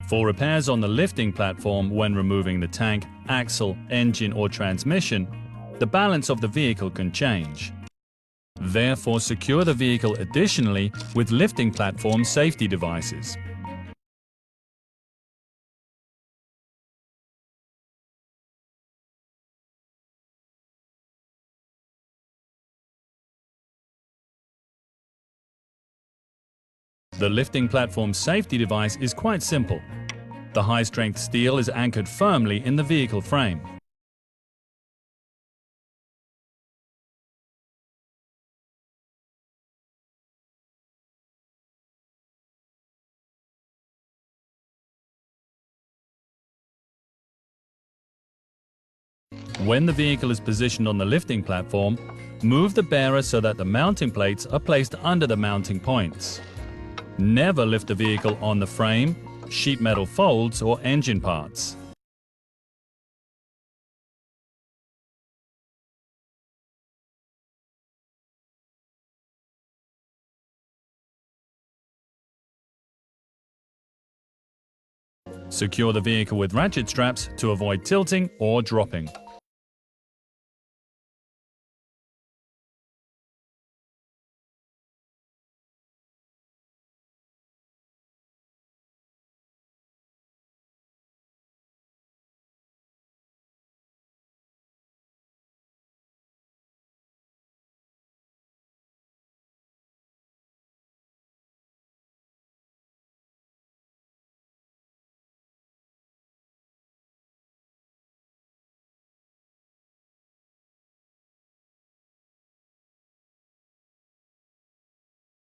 For repairs on the lifting platform when removing the tank, axle, engine or transmission, the balance of the vehicle can change. Therefore, secure the vehicle additionally with lifting platform safety devices. The lifting platform safety device is quite simple. The high-strength steel is anchored firmly in the vehicle frame. When the vehicle is positioned on the lifting platform, move the bearer so that the mounting plates are placed under the mounting points. Never lift the vehicle on the frame, sheet metal folds or engine parts. Secure the vehicle with ratchet straps to avoid tilting or dropping.